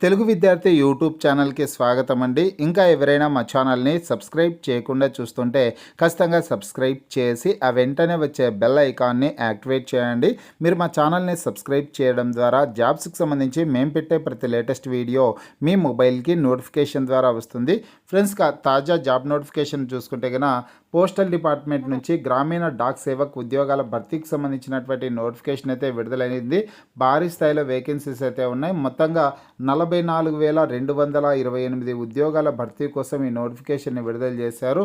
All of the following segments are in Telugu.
తెలుగు విద్యార్థి యూట్యూబ్ ఛానల్కి స్వాగతం అండి. ఇంకా ఎవరైనా మా ఛానల్ని సబ్స్క్రైబ్ చేయకుండా చూస్తుంటే ఖచ్చితంగా సబ్స్క్రైబ్ చేసి ఆ వెంటనే వచ్చే బెల్ ఐకాన్ని యాక్టివేట్ చేయండి. మీరు మా ఛానల్ని సబ్స్క్రైబ్ చేయడం ద్వారా జాబ్స్కి సంబంధించి మేము పెట్టే ప్రతి లేటెస్ట్ వీడియో మీ మొబైల్కి నోటిఫికేషన్ ద్వారా వస్తుంది. ఫ్రెండ్స్, తాజా జాబ్ నోటిఫికేషన్ చూసుకుంటే కనుక పోస్టల్ డిపార్ట్మెంట్ నుంచి గ్రామీణ డాక్ సేవక్ ఉద్యోగాల భర్తీకి సంబంధించినటువంటి నోటిఫికేషన్ అయితే విడుదలైంది. భారీ స్థాయిలో వేకెన్సీస్ అయితే ఉన్నాయి. మొత్తంగా 44,228 ఉద్యోగాల భర్తీ కోసం ఈ నోటిఫికేషన్ని విడుదల చేశారు.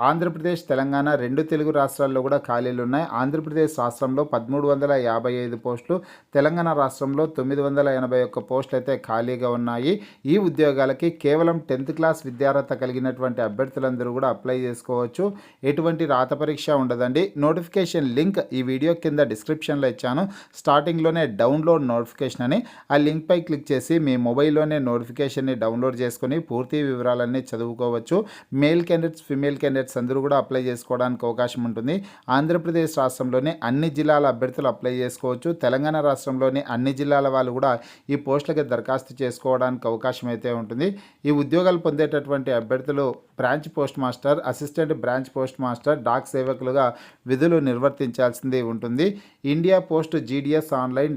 ఆంధ్రప్రదేశ్, తెలంగాణ రెండు తెలుగు రాష్ట్రాల్లో కూడా ఖాళీలు ఉన్నాయి. ఆంధ్రప్రదేశ్ రాష్ట్రంలో 1355 పోస్టులు, తెలంగాణ రాష్ట్రంలో 981 పోస్టులు అయితే ఖాళీగా ఉన్నాయి. ఈ ఉద్యోగాలకి కేవలం 10th క్లాస్ విద్యార్హత కలిగినటువంటి అభ్యర్థులందరూ కూడా అప్లై చేసుకోవచ్చు. ఎటువంటి రాత పరీక్ష ఉండదండి. నోటిఫికేషన్ లింక్ ఈ వీడియో కింద డిస్క్రిప్షన్లో ఇచ్చాను. స్టార్టింగ్లోనే డౌన్లోడ్ నోటిఫికేషన్ అని ఆ లింక్పై క్లిక్ చేసి మీ మొబైల్లోనే నోటిఫికేషన్ని డౌన్లోడ్ చేసుకొని పూర్తి వివరాలన్నీ చదువుకోవచ్చు. మేల్ క్యాండిడేట్స్, ఫిమేల్ క్యాండిడేట్స్ అందరూ కూడా అప్లై చేసుకోవడానికి అవకాశం ఉంటుంది. ఆంధ్రప్రదేశ్ రాష్ట్రంలోని అన్ని జిల్లాల అభ్యర్థులు అప్లై చేసుకోవచ్చు. తెలంగాణ రాష్ట్రంలోని అన్ని జిల్లాల వాళ్ళు కూడా ఈ పోస్టులకి దరఖాస్తు చేసుకోవడానికి అవకాశం అయితే ఉంటుంది. ఈ ఉద్యోగాలు పొందేటటువంటి అభ్యర్థులు branch post master, assistant branch post master, డాక్ సేవకులుగా విధులు నిర్వర్తించాల్సింది ఉంటుంది. India post GDS online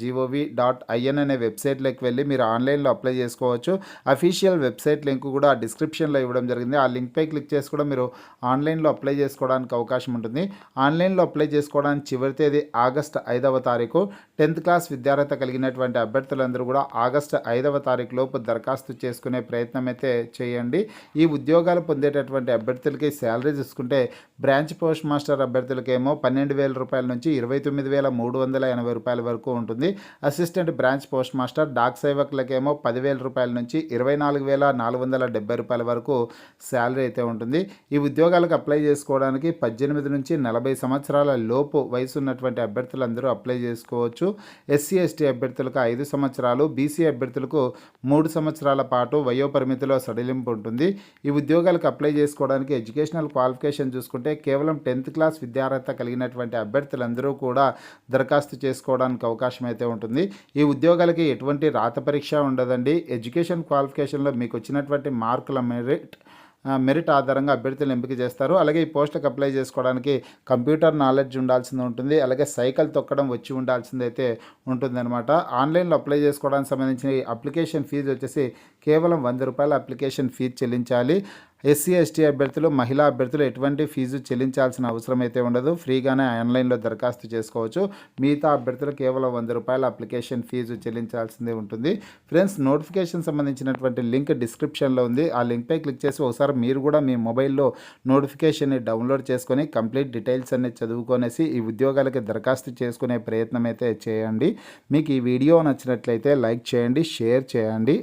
.gov.in అనే వెబ్సైట్లోకి వెళ్ళి మీరు ఆన్లైన్లో అప్లై చేసుకోవచ్చు. అఫీషియల్ వెబ్సైట్ లింక్ కూడా డిస్క్రిప్షన్లో ఇవ్వడం జరిగింది. ఆ లింక్పై క్లిక్ చేసి కూడా మీరు ఆన్లైన్లో అప్లై చేసుకోవడానికి అవకాశం ఉంటుంది. ఆన్లైన్లో అప్లై చేసుకోవడానికి చివరి తేదీ ఆగస్టు 5వ తారీఖు. 10th క్లాస్ విద్యార్హత కలిగినటువంటి అభ్యర్థులందరూ కూడా ఆగస్టు 5వ తారీఖు లోపు దరఖాస్తు చేసుకునే ప్రయత్నం అయితే చేయండి. ఈ ఉద్యోగాలు పొందేటటువంటి అభ్యర్థులకి శాలరీ చూసుకుంటే బ్రాంచ్ పోస్ట్ మాస్టర్ అభ్యర్థులకేమో 12,000 రూపాయల నుంచి 29,380 రూపాయల వరకు ఉంటుంది. అసిస్టెంట్ బ్రాంచ్ పోస్ట్ మాస్టర్, డాక్ సేవకులకేమో 10,000 రూపాయల నుంచి 24,470 రూపాయల వరకు శాలరీ అయితే ఉంటుంది. ఈ ఉద్యోగాలకు అప్లై చేసుకోవడానికి 18 నుంచి 40 సంవత్సరాల లోపు వయసు ఉన్నటువంటి అభ్యర్థులందరూ అప్లై చేసుకోవచ్చు. ఎస్సీ ఎస్టీ అభ్యర్థులకు 5 సంవత్సరాలు, బీసీ అభ్యర్థులకు 3 సంవత్సరాల పాటు వయోపరిమితిలో సడలింపు ఉంటుంది. ఈ ఉద్యోగాలకు అప్లై చేసుకోవడానికి ఎడ్యుకేషనల్ క్వాలిఫికేషన్ చూసుకుంటే కేవలం 10th క్లాస్ విద్యార్హత కలిగినటువంటి అభ్యర్థులందరూ కూడా దరఖాస్తు చేసుకోవడానికి అవకాశం అయితే ఉంటుంది. ఈ ఉద్యోగాలకి ఎటువంటి రాత పరీక్ష ఉండదండి. ఎడ్యుకేషన్ క్వాలిఫికేషన్లో మీకు వచ్చినటువంటి మార్కుల మెరిట్ ఆధారంగా అభ్యర్థులను ఎంపిక చేస్తారు. అలాగే ఈ పోస్టులకు అప్లై చేసుకోవడానికి కంప్యూటర్ నాలెడ్జ్ ఉండాల్సింది ఉంటుంది. అలాగే సైకిల్ తొక్కడం వచ్చి ఉండాల్సింది అయితే ఉంటుందన్నమాట. ఆన్లైన్లో అప్లై చేసుకోవడానికి సంబంధించిన అప్లికేషన్ ఫీజు వచ్చేసి కేవలం 100 రూపాయల అప్లికేషన్ ఫీజు చెల్లించాలి. ఎస్సీ ఎస్టీ అభ్యర్థులు, మహిళా అభ్యర్థులు ఎటువంటి ఫీజు చెల్లించాల్సిన అవసరం అయితే ఉండదు. ఫ్రీగానే ఆన్లైన్లో దరఖాస్తు చేసుకోవచ్చు. మిగతా అభ్యర్థులు కేవలం 100 రూపాయల అప్లికేషన్ ఫీజు చెల్లించాల్సిందే ఉంటుంది. ఫ్రెండ్స్, నోటిఫికేషన్ సంబంధించినటువంటి లింక్ డిస్క్రిప్షన్లో ఉంది. ఆ లింక్పై క్లిక్ చేసి ఒకసారి మీరు కూడా మీ మొబైల్లో నోటిఫికేషన్ని డౌన్లోడ్ చేసుకొని కంప్లీట్ డీటెయిల్స్ అన్ని చదువుకొనేసి ఈ ఉద్యోగాలకి దరఖాస్తు చేసుకునే ప్రయత్నం అయితే చేయండి. మీకు ఈ వీడియో నచ్చినట్లయితే లైక్ చేయండి, షేర్ చేయండి.